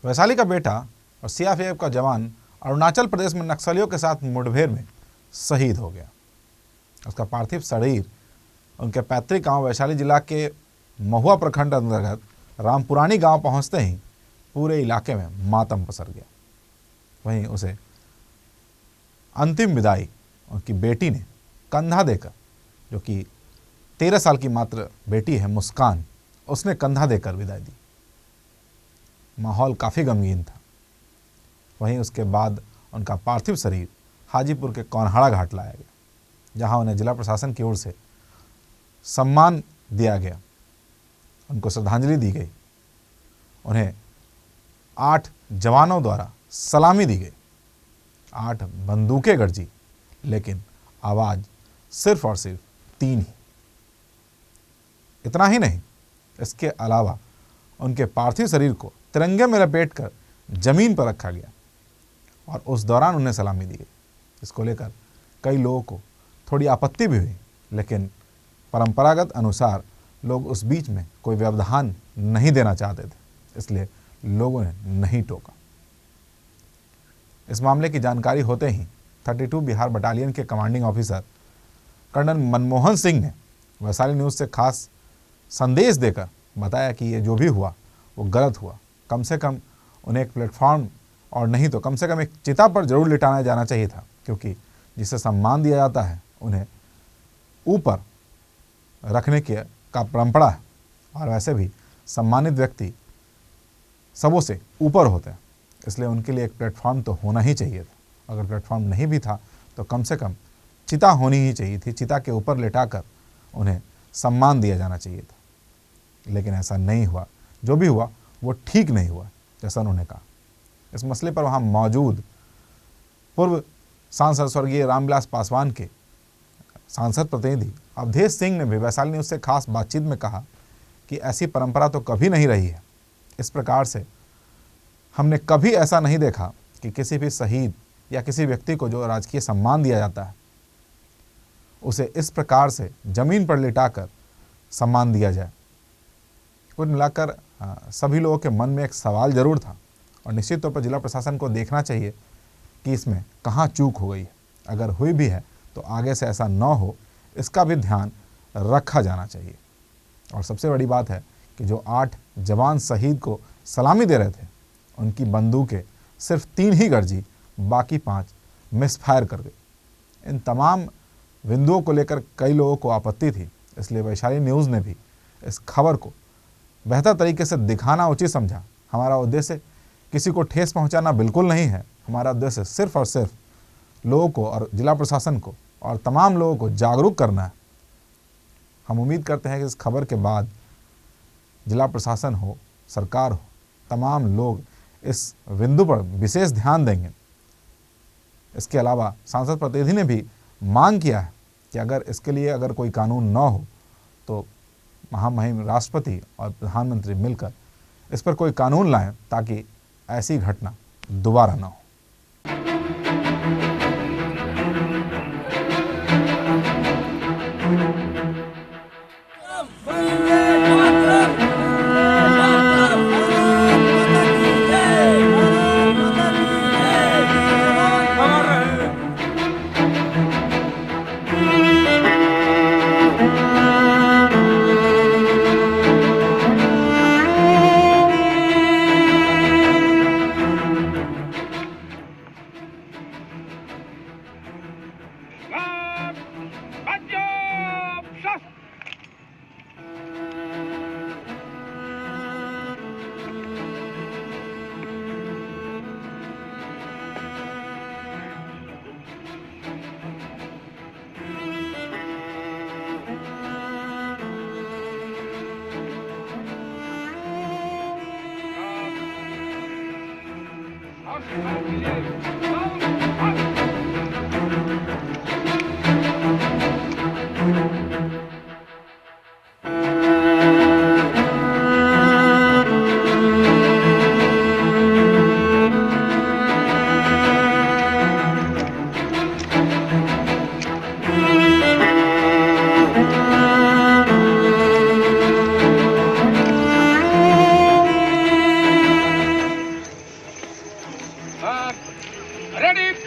वैशाली का बेटा और सीआरपीएफ का जवान अरुणाचल प्रदेश में नक्सलियों के साथ मुठभेड़ में शहीद हो गया। उसका पार्थिव शरीर उनके पैतृक गांव वैशाली जिला के महुआ प्रखंड अंतर्गत रामपुरानी गांव पहुंचते ही पूरे इलाके में मातम पसर गया। वहीं उसे अंतिम विदाई उनकी बेटी ने कंधा देकर, जो कि 13 साल की मात्र बेटी है मुस्कान, उसने कंधा देकर विदाई दी। माहौल काफ़ी गमगीन था। वहीं उसके बाद उनका पार्थिव शरीर हाजीपुर के कौनहाड़ा घाट लाया गया, जहां उन्हें जिला प्रशासन की ओर से सम्मान दिया गया, उनको श्रद्धांजलि दी गई, उन्हें 8 जवानों द्वारा सलामी दी गई, 8 बंदूकें गरजी, लेकिन आवाज़ सिर्फ और सिर्फ 3 ही। इतना ही नहीं, इसके अलावा उनके पार्थिव शरीर को तिरंगे में लपेटकर जमीन पर रखा गया और उस दौरान उन्हें सलामी दी गई। इसको लेकर कई लोगों को थोड़ी आपत्ति भी हुई, लेकिन परंपरागत अनुसार लोग उस बीच में कोई व्यवधान नहीं देना चाहते थे, इसलिए लोगों ने नहीं टोका। इस मामले की जानकारी होते ही 32 बिहार बटालियन के commanding officer colonel Manmohan Singh ने वैशाली न्यूज़ से खास संदेश देकर बताया कि ये जो भी हुआ वो गलत हुआ। कम से कम उन्हें एक प्लेटफॉर्म और नहीं तो कम से कम एक चिता पर जरूर लिटाया जाना चाहिए था, क्योंकि जिसे सम्मान दिया जाता है उन्हें ऊपर रखने का परंपरा है, और वैसे भी सम्मानित व्यक्ति सबों से ऊपर होते हैं, इसलिए उनके लिए एक प्लेटफॉर्म तो होना ही चाहिए था। अगर प्लेटफॉर्म नहीं भी था तो कम से कम चिता होनी ही चाहिए थी। चिता के ऊपर लिटाकर उन्हें सम्मान दिया जाना चाहिए था, लेकिन ऐसा नहीं हुआ। जो भी हुआ वो ठीक नहीं हुआ, जैसा उन्होंने कहा। इस मसले पर वहाँ मौजूद पूर्व सांसद स्वर्गीय रामविलास पासवान के सांसद प्रतिनिधि अवधेश सिंह ने भी वैशाली न्यूज़ से खास बातचीत में कहा कि ऐसी परंपरा तो कभी नहीं रही है। इस प्रकार से हमने कभी ऐसा नहीं देखा कि किसी भी शहीद या किसी व्यक्ति को जो राजकीय सम्मान दिया जाता है उसे इस प्रकार से जमीन पर लिटाकर सम्मान दिया जाए। कुल मिलाकर सभी लोगों के मन में एक सवाल जरूर था, और निश्चित तौर पर जिला प्रशासन को देखना चाहिए कि इसमें कहाँ चूक हो गई है। अगर हुई भी है तो आगे से ऐसा न हो, इसका भी ध्यान रखा जाना चाहिए। और सबसे बड़ी बात है कि जो 8 जवान शहीद को सलामी दे रहे थे, उनकी बंदूकें सिर्फ 3 ही गरजी, बाकी 5 मिसफायर कर गई। इन तमाम बिंदुओं को लेकर कई लोगों को आपत्ति थी, इसलिए वैशाली न्यूज़ ने भी इस खबर को बेहतर तरीके से दिखाना उचित समझा। हमारा उद्देश्य किसी को ठेस पहुंचाना बिल्कुल नहीं है। हमारा उद्देश्य सिर्फ और सिर्फ लोगों को और जिला प्रशासन को और तमाम लोगों को जागरूक करना है। हम उम्मीद करते हैं कि इस खबर के बाद जिला प्रशासन हो, सरकार हो, तमाम लोग इस बिंदु पर विशेष ध्यान देंगे। इसके अलावा सांसद प्रतिनिधि ने भी मांग किया है कि अगर इसके लिए अगर कोई कानून न हो तो महामहिम राष्ट्रपति और प्रधानमंत्री मिलकर इस पर कोई कानून लाएं, ताकि ऐसी घटना दोबारा न हो।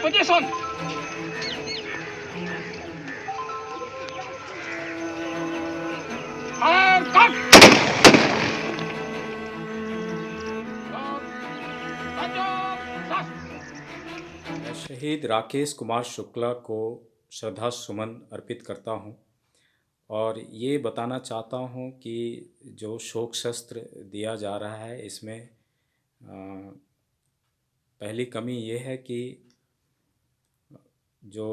position. And cut. मैं शहीद राकेश कुमार शुक्ला को श्रद्धा सुमन अर्पित करता हूँ और ये बताना चाहता हूँ कि जो शोक शस्त्र दिया जा रहा है इसमें पहली कमी ये है कि जो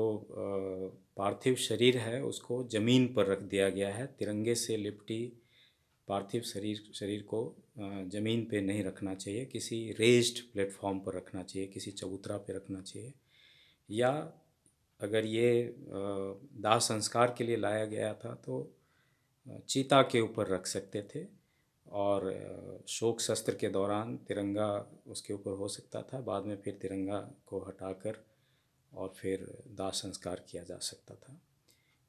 पार्थिव शरीर है उसको ज़मीन पर रख दिया गया है। तिरंगे से लिपटी पार्थिव शरीर को ज़मीन पे नहीं रखना चाहिए, किसी रेज्ड प्लेटफॉर्म पर रखना चाहिए, किसी चबूतरा पे रखना चाहिए, या अगर ये दाह संस्कार के लिए लाया गया था तो चीता के ऊपर रख सकते थे और शोक शस्त्र के दौरान तिरंगा उसके ऊपर हो सकता था। बाद में फिर तिरंगा को हटाकर और फिर दाह संस्कार किया जा सकता था।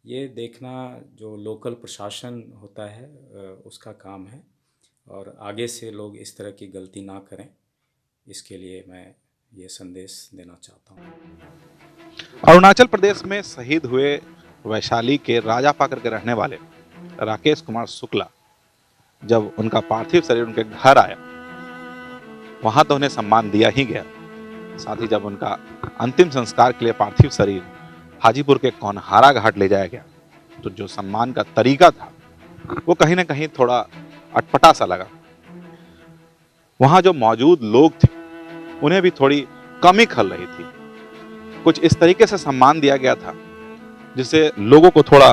ये देखना जो लोकल प्रशासन होता है उसका काम है और आगे से लोग इस तरह की गलती ना करें, इसके लिए मैं ये संदेश देना चाहता हूँ। अरुणाचल प्रदेश में शहीद हुए वैशाली के राजापाकर के रहने वाले राकेश कुमार शुक्ला, जब उनका पार्थिव शरीर उनके घर आया वहां तो उन्हें सम्मान दिया ही गया। साथ ही जब उनका अंतिम संस्कार के लिए पार्थिव शरीर हाजीपुर के कौनहारा घाट ले जाया गया तो जो सम्मान का तरीका था वो कहीं ना कहीं थोड़ा अटपटा सा लगा। वहां जो मौजूद लोग थे उन्हें भी थोड़ी कमी खल रही थी। कुछ इस तरीके से सम्मान दिया गया था जिससे लोगों को थोड़ा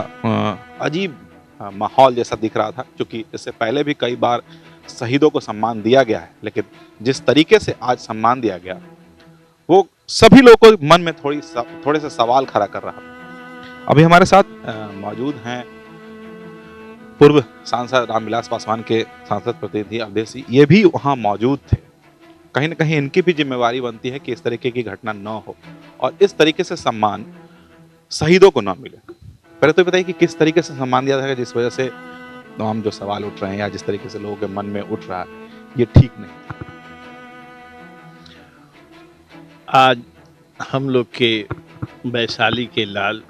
अजीब माहौल जैसा दिख रहा था, क्योंकि इससे पहले भी कई बार शहीदों को सम्मान दिया गया है, लेकिन जिस तरीके से आज सम्मान दिया गया वो सभी लोगों को मन में थोड़े से सवाल खड़ा कर रहा था। अभी हमारे साथ मौजूद हैं पूर्व सांसद रामविलास पासवान के सांसद प्रतिनिधि अवधेश सिंह, ये भी वहां मौजूद थे। कहीं ना कहीं इनकी भी जिम्मेवारी बनती है कि इस तरीके की घटना न हो और इस तरीके से सम्मान शहीदों को न मिले। पहले तो बताइए कि किस तरीके से सम्मान दिया जाएगा जिस वजह से तमाम जो सवाल उठ रहे हैं या जिस तरीके से लोगों के मन में उठ रहा है ये ठीक नहीं। आज हम लोग के वैशाली के लाल,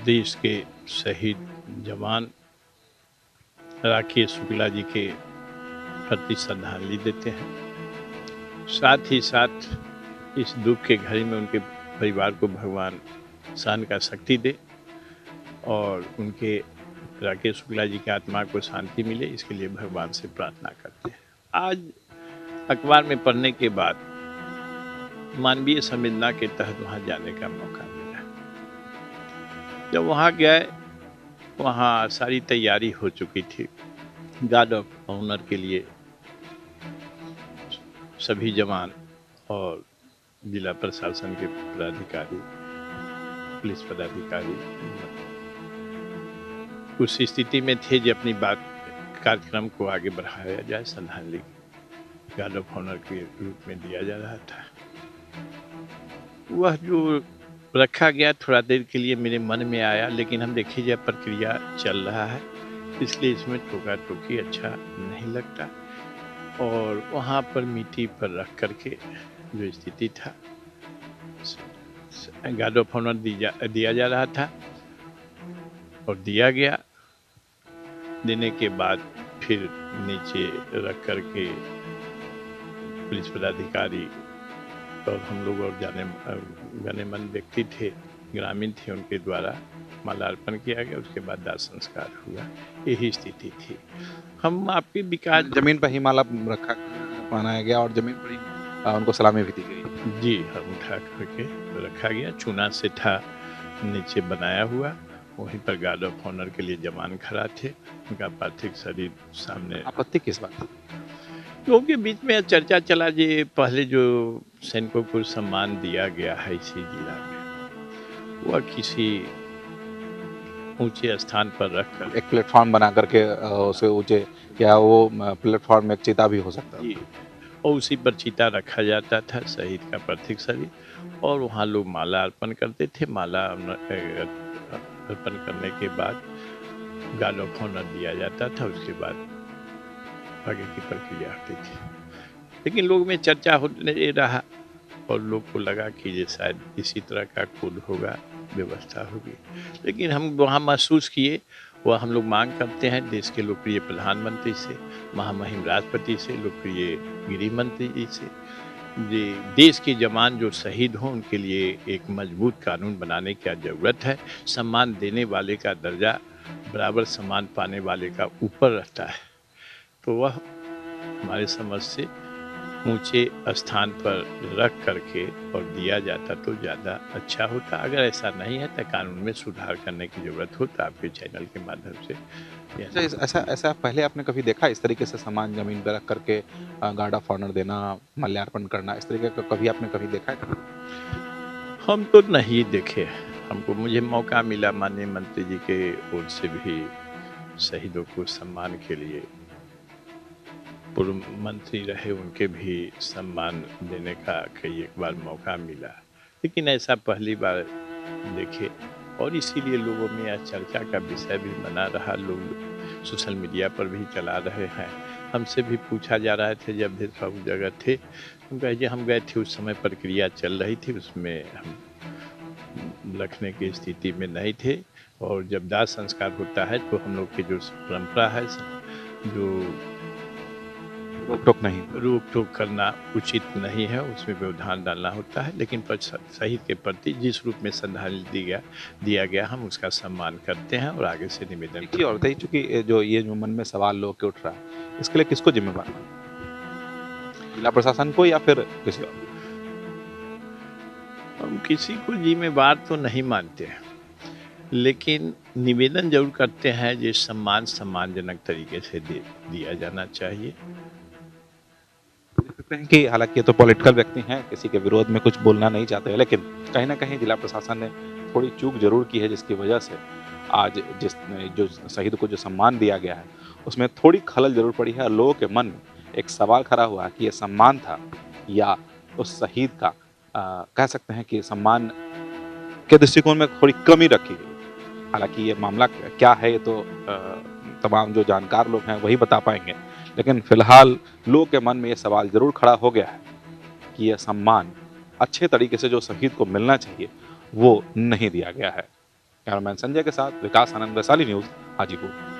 देश के शहीद जवान राकेश शुक्ला जी के प्रति श्रद्धांजलि देते हैं। साथ ही साथ इस दुख के घड़ी में उनके परिवार को भगवान सहन का शक्ति दे और उनके राकेश शुक्ला जी की आत्मा को शांति मिले, इसके लिए भगवान से प्रार्थना करते हैं। आज अखबार में पढ़ने के बाद मानवीय संवेदना के तहत वहाँ जाने का मौका मिला। जब वहाँ गए, वहाँ सारी तैयारी हो चुकी थी। गार्ड ऑफ ऑनर के लिए सभी जवान और जिला प्रशासन के पदाधिकारी, पुलिस पदाधिकारी उस स्थिति में थे जो अपनी बात कार्यक्रम को आगे बढ़ाया जाए, श्रद्धांजलि गार्ड ऑफ ऑनर के रूप में दिया जा रहा था। वह जो रखा गया थोड़ा देर के लिए मेरे मन में आया, लेकिन हम देखिए जब प्रक्रिया चल रहा है इसलिए इसमें टोका टोकी अच्छा नहीं लगता। और वहाँ पर मिट्टी पर रख करके जो स्थिति था, गार्ड ऑफ ऑनर दिया जा रहा था और दिया गया। देने के बाद फिर नीचे रख करके पुलिस पदाधिकारी और हम लोग और गणमान्य व्यक्ति थे, ग्रामीण थे, उनके द्वारा माल्यार्पण किया गया। उसके बाद दाह संस्कार हुआ। यही स्थिति थी। हम आपके विकास जमीन पर ही माला रखा पहनाया गया और जमीन पर ही उनको सलामी भी दी गई। जी, हम उठा करके रखा गया। चूना से था नीचे बनाया हुआ, वहीं पर गार्ड ऑफ ऑनर के लिए जवान खड़ा थे। उनका पार्थिव शरीर सामने। आपत्ति किस बात की? लोगों के बीच में चर्चा चला जी पहले जो सैनिकों को सम्मान दिया गया है इसी जिला में, वह किसी ऊंचे स्थान पर रखकर एक प्लेटफॉर्म बना करके उसे ऊंचे, क्या वो प्लेटफॉर्म में एक चीता भी हो सकता है? जी, और उसी पर चीता रखा जाता था, शहीद का पार्थिव शरीर, और वहाँ लोग माला अर्पण करते थे। माला अर्पण करने के बाद गार्ड ऑफ ऑनर दिया जाता था। उसके बाद आगे की प्रक्रिया होती थी। लेकिन लोग में चर्चा होने रहा और लोग को लगा कि ये शायद इसी तरह का कूद होगा, व्यवस्था होगी। लेकिन हम वहाँ महसूस किए, वह हम लोग मांग करते हैं देश के लोकप्रिय प्रधानमंत्री से, महामहिम राष्ट्रपति से, लोकप्रिय गृह मंत्री जी से, ये देश के जवान जो शहीद हों उनके लिए एक मजबूत कानून बनाने की ज़रूरत है। सम्मान देने वाले का दर्जा बराबर सम्मान पाने वाले का ऊपर रहता है, तो वह हमारे समझ से ऊंचे स्थान पर रख करके और दिया जाता तो ज़्यादा अच्छा होता। अगर ऐसा नहीं है तो कानून में सुधार करने की ज़रूरत हो, तो आपके चैनल के माध्यम से अच्छा, ऐसा ऐसा पहले आपने कभी देखा इस तरीके से सामान ज़मीन पे रख करके गार्ड ऑफ ऑनर देना, माल्यार्पण करना, इस तरीके का कभी आपने कभी देखा है? हम तो नहीं देखे। मुझे मौका मिला माननीय मंत्री जी के ओर से भी शहीदों को सम्मान के लिए, पूर्व मंत्री रहे उनके भी सम्मान देने का कई एक बार मौका मिला, लेकिन ऐसा पहली बार देखे और इसीलिए लोगों में यह चर्चा का विषय भी बना रहा। लोग सोशल मीडिया पर भी चला रहे हैं। हमसे भी पूछा जा रहा था, जब भी सब जगह थे, हम कहे कि हम गए थे उस समय प्रक्रिया चल रही थी, उसमें हम रखने की स्थिति में नहीं थे। और जब दाह संस्कार होता है तो हम लोग की जो परंपरा है, जो रोक टोक करना उचित नहीं है, उसमें व्यवधान डालना होता है। लेकिन शहीद के प्रति जिस रूप में श्रद्धांजलि दिया गया, हम उसका सम्मान करते हैं और आगे से निवेदन करते हैं। और चूंकि जो मन में सवाल लोग के उठ रहा है, इसके लिए किसको जिम्मेवार मानते? जिला प्रशासन को या फिर किसी और? हम किसी को जिम्मेवार तो नहीं मानते हैं, लेकिन निवेदन जरूर करते हैं जो सम्मानजनक तरीके से दिया जाना चाहिए। देख सकते हैं कि हालांकि ये तो पॉलिटिकल व्यक्ति हैं, किसी के विरोध में कुछ बोलना नहीं चाहते हैं, लेकिन कहीं ना कहीं जिला प्रशासन ने थोड़ी चूक जरूर की है, जिसकी वजह से आज जो शहीद को जो सम्मान दिया गया है उसमें थोड़ी खलल जरूर पड़ी है। और लोगों के मन में एक सवाल खड़ा हुआ है कि ये सम्मान था या उस शहीद का कह सकते हैं कि सम्मान के दृष्टिकोण में थोड़ी कमी रखी गई। हालांकि ये मामला क्या है ये तो तमाम जो जानकार लोग हैं वही बता पाएंगे, लेकिन फिलहाल लोगों के मन में ये सवाल जरूर खड़ा हो गया है कि यह सम्मान अच्छे तरीके से जो शहीद को मिलना चाहिए वो नहीं दिया गया है। कैमरामैन संजय के साथ विकास आनंद, वैशाली न्यूज़, हाजीपुर।